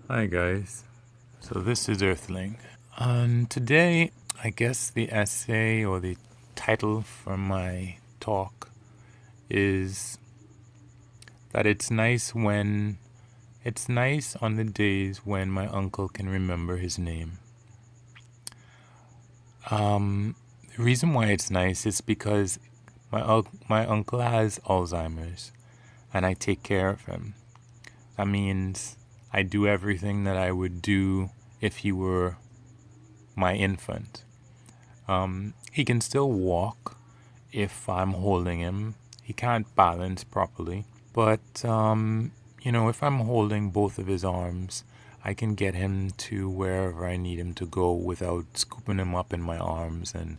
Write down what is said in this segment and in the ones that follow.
Hi guys, so this is Earthling. Today, I guess the essay or the title for my talk is that it's nice on the days when my uncle can remember his name. The reason why it's nice is because my uncle has Alzheimer's and I take care of him. That means I do everything that I would do if he were my infant. He can still walk if I'm holding him. He can't balance properly. But, if I'm holding both of his arms, I can get him to wherever I need him to go without scooping him up in my arms and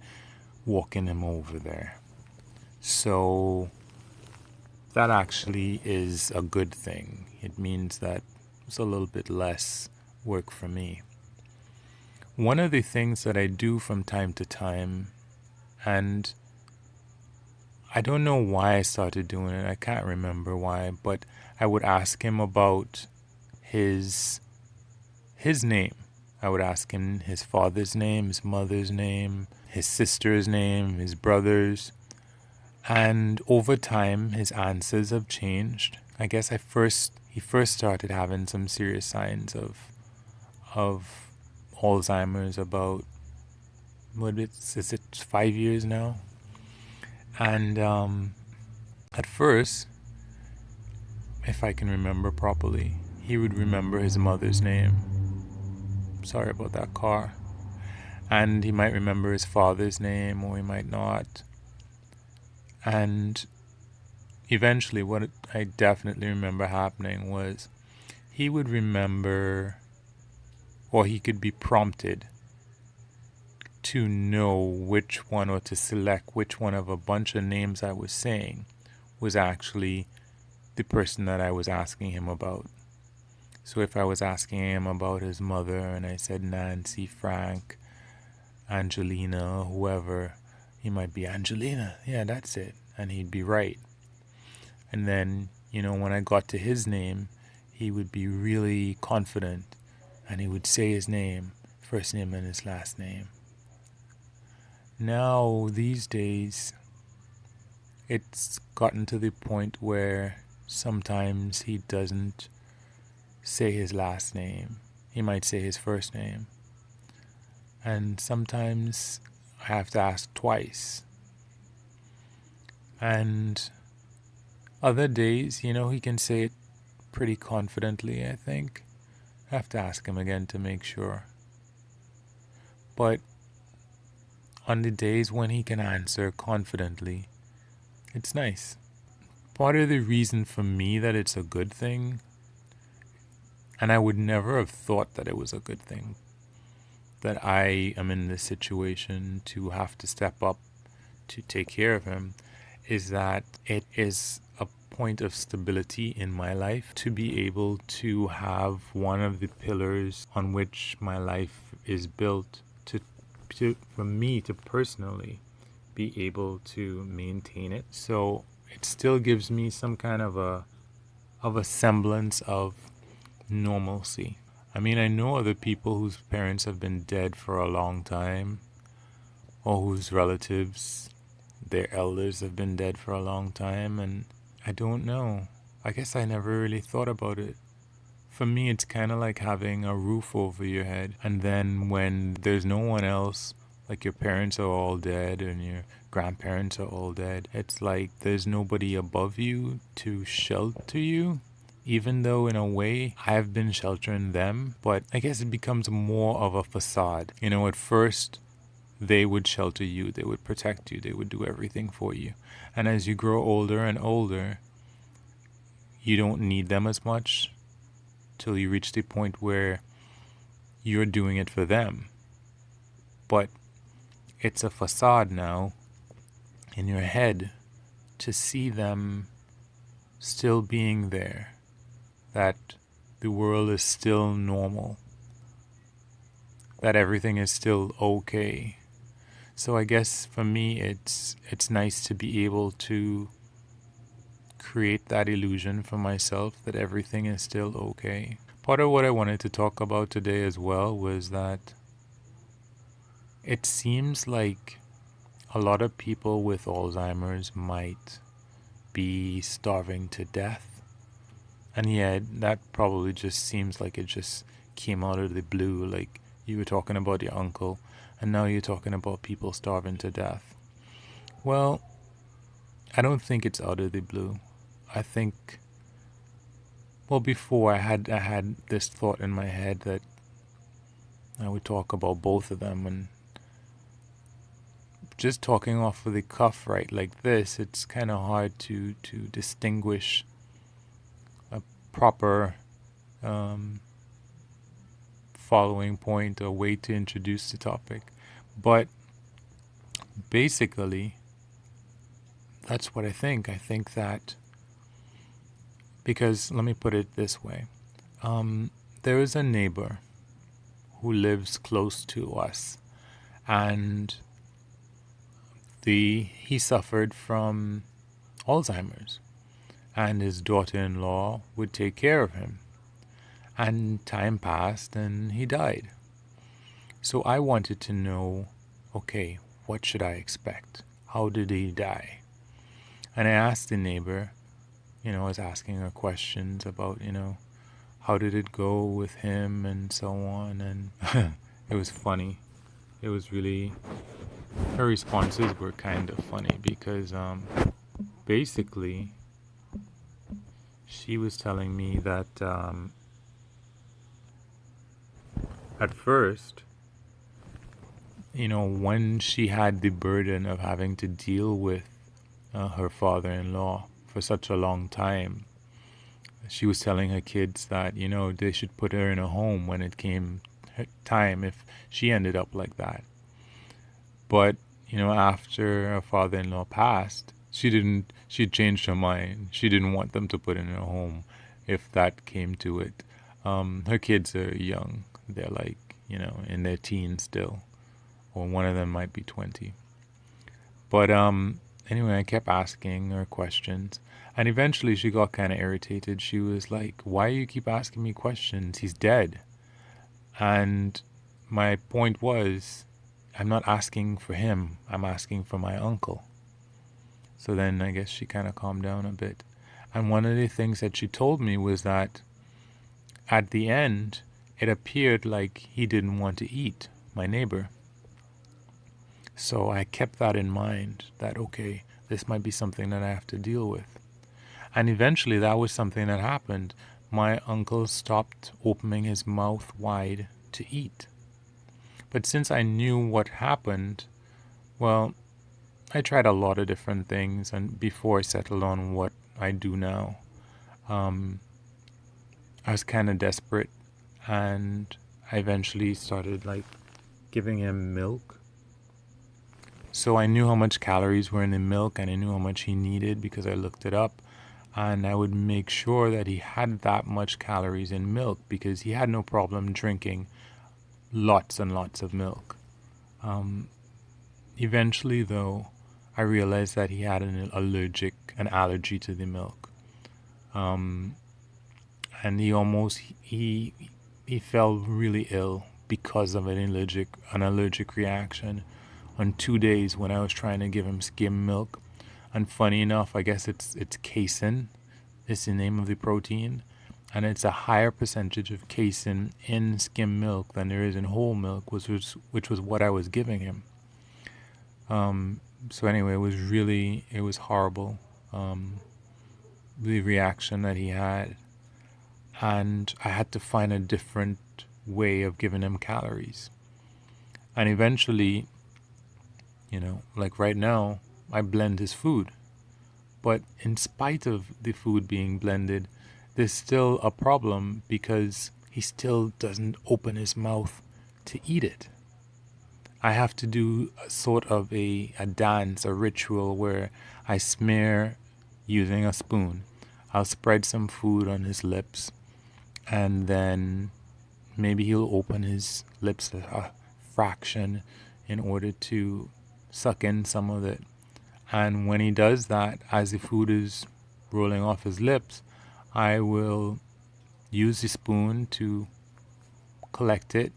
walking him over there. So that actually is a good thing. It means that it's a little bit less work for me. One of the things that I do from time to time, and I don't know why I started doing it, I can't remember why, but I would ask him about his name. I would ask him his father's name, his mother's name, his sister's name, his brother's. And over time, his answers have changed. I guess he first started having some serious signs of Alzheimer's about, is it 5 years now? And at first, if I can remember properly, he would remember his mother's name. Sorry about that car. And he might remember his father's name, or he might not. And eventually, what I definitely remember happening was he would remember, or he could be prompted to know which one, or to select which one of a bunch of names I was saying was actually the person that I was asking him about. So if I was asking him about his mother and I said Nancy, Frank, Angelina, whoever, he might be Angelina. Yeah, that's it. And he'd be right. And then, when I got to his name, he would be really confident and he would say his name, first name and his last name. Now, these days, it's gotten to the point where sometimes he doesn't say his last name. He might say his first name. And sometimes I have to ask twice. And other days, he can say it pretty confidently, I think. I have to ask him again to make sure. But on the days when he can answer confidently, it's nice. Part of the reason for me that it's a good thing, and I would never have thought that it was a good thing, that I am in this situation to have to step up to take care of him, is that it is a point of stability in my life to be able to have one of the pillars on which my life is built for me to personally be able to maintain it. So it still gives me some kind of a semblance of normalcy. I mean, I know other people whose parents have been dead for a long time, or whose relatives, their elders, have been dead for a long time, and I don't know. I guess I never really thought about it. For me, it's kind of like having a roof over your head, and then when there's no one else, like your parents are all dead and your grandparents are all dead, it's like there's nobody above you to shelter you. Even though in a way I've been sheltering them, but I guess it becomes more of a facade. At first they would shelter you, they would protect you, they would do everything for you. And as you grow older and older, you don't need them as much till you reach the point where you're doing it for them. But it's a facade now in your head to see them still being there, that the world is still normal, that everything is still okay. So I guess for me it's nice to be able to create that illusion for myself that everything is still okay. part of what I wanted to talk about today as well was that it seems like a lot of people with Alzheimer's might be starving to death. And yeah, that probably just seems like it just came out of the blue. Like you were talking about your uncle, and now you're talking about people starving to death. Well, I don't think it's out of the blue. I think, well, before I had this thought in my head that I would talk about both of them, and just talking off of the cuff right like this, it's kind of hard to distinguish a proper following point or way to introduce the topic. But basically, that's what I think. I think that because, let me put it this way, there is a neighbor who lives close to us, and he suffered from Alzheimer's, and his daughter-in-law would take care of him. And time passed and he died. So I wanted to know, okay, what should I expect? How did he die? And I asked the neighbor, I was asking her questions about, how did it go with him and so on. And it was funny. It was really, her responses were kind of funny because basically she was telling me that at first, when she had the burden of having to deal with her father-in-law for such a long time, she was telling her kids that, they should put her in a home when it came time if she ended up like that. But, after her father-in-law passed, she changed her mind. She didn't want them to put her in a home if that came to it. Her kids are young. They're like, in their teens still. Or one of them might be 20. But anyway, I kept asking her questions. And eventually she got kind of irritated. She was like, why do you keep asking me questions? He's dead. And my point was, I'm not asking for him. I'm asking for my uncle. So then I guess she kind of calmed down a bit. And one of the things that she told me was that at the end, it appeared like he didn't want to eat, my neighbor. So I kept that in mind, that okay, this might be something that I have to deal with. And eventually that was something that happened. My uncle stopped opening his mouth wide to eat. But since I knew what happened, well, I tried a lot of different things, and before I settled on what I do now, I was kind of desperate, and I eventually started giving him milk. So I knew how much calories were in the milk, and I knew how much he needed because I looked it up, and I would make sure that he had that much calories in milk because he had no problem drinking lots and lots of milk. Eventually, though, I realized that he had an allergy to the milk. And he fell really ill because of an allergic reaction on 2 days when I was trying to give him skim milk. And funny enough, I guess it's casein is the name of the protein, and it's a higher percentage of casein in skim milk than there is in whole milk, which was what I was giving him. So anyway, it was horrible, the reaction that he had. And I had to find a different way of giving him calories. And eventually, like right now, I blend his food. But in spite of the food being blended, there's still a problem because he still doesn't open his mouth to eat it. I have to do a sort of a dance, a ritual where I smear using a spoon. I'll spread some food on his lips, and then maybe he'll open his lips a fraction in order to suck in some of it. And when he does that, as the food is rolling off his lips, I will use the spoon to collect it,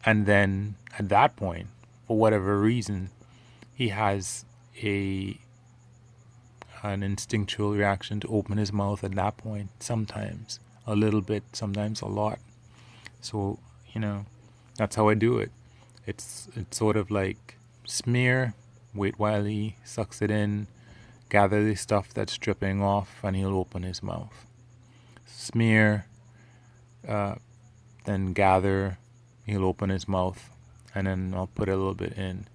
and then at that point, for whatever reason, he has a an instinctual reaction to open his mouth at that point, sometimes a little bit, sometimes a lot. So, that's how I do it. It's sort of like smear, wait while he sucks it in, gather the stuff that's dripping off, and he'll open his mouth. Smear, then gather, he'll open his mouth, and then I'll put a little bit in.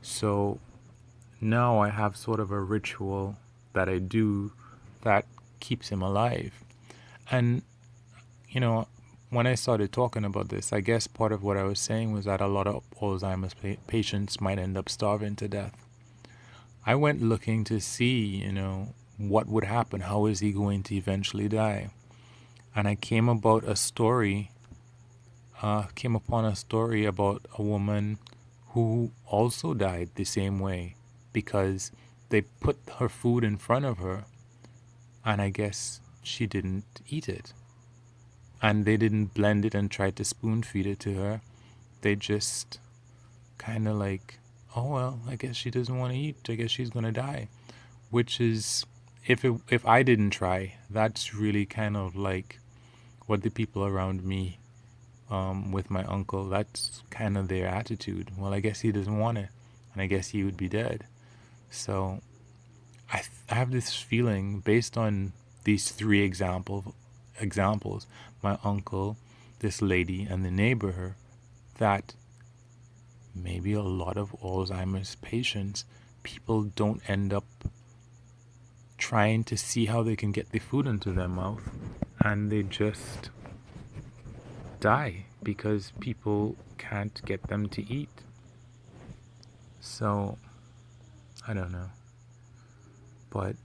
So now I have sort of a ritual that I do that keeps him alive. And, when I started talking about this, I guess part of what I was saying was that a lot of Alzheimer's patients might end up starving to death. I went looking to see, what would happen. How is he going to eventually die? And I came upon a story about a woman who also died the same way because they put her food in front of her, and I guess she didn't eat it. And they didn't blend it and try to spoon feed it to her. They just kind of like, oh, well, I guess she doesn't want to eat. I guess she's going to die. Which is, if I didn't try, that's really kind of like what the people around me, with my uncle, that's kind of their attitude. Well, I guess he doesn't want it, and I guess he would be dead. So I have this feeling, based on these three examples, my uncle, this lady, and the neighbor, that maybe a lot of Alzheimer's patients, people don't end up trying to see how they can get the food into their mouth, and they just die because people can't get them to eat. So I don't know, but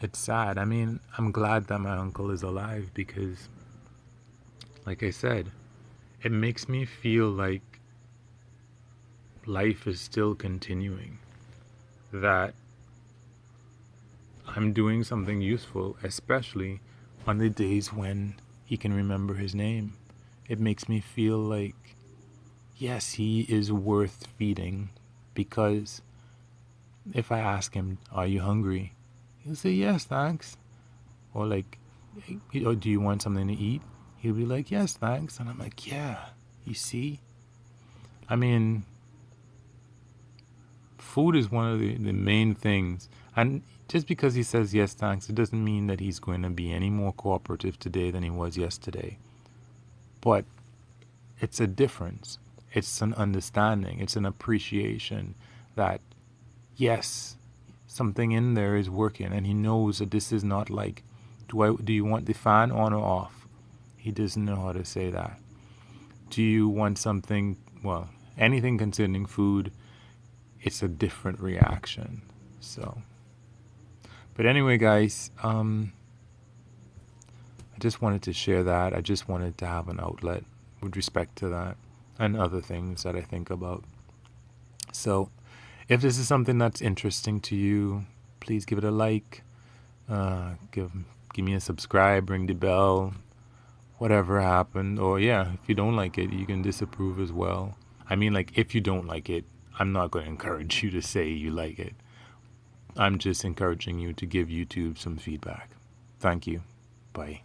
it's sad. I mean, I'm glad that my uncle is alive because, like I said, it makes me feel like life is still continuing, that I'm doing something useful, especially on the days when he can remember his name. It makes me feel like, yes, he is worth feeding, because if I ask him, are you hungry? He'll say, yes, thanks. Or like, or do you want something to eat? He'll be like, yes, thanks. And I'm like, yeah, you see? I mean, food is one of the main things. And just because he says yes, thanks, it doesn't mean that he's going to be any more cooperative today than he was yesterday. But it's a difference. It's an understanding. It's an appreciation that, yes, something in there is working, and he knows that this is not like, do you want the fan on or off? He doesn't know how to say that. Do you want something, well, anything concerning food, it's a different reaction. So, but anyway, guys, I just wanted to share that. I just wanted to have an outlet with respect to that and other things that I think about. So if this is something that's interesting to you, please give it a like, give me a subscribe, ring the bell, whatever happened. Or yeah, if you don't like it, you can disapprove as well. I mean, like, if you don't like it, I'm not going to encourage you to say you like it. I'm just encouraging you to give YouTube some feedback. Thank you. Bye.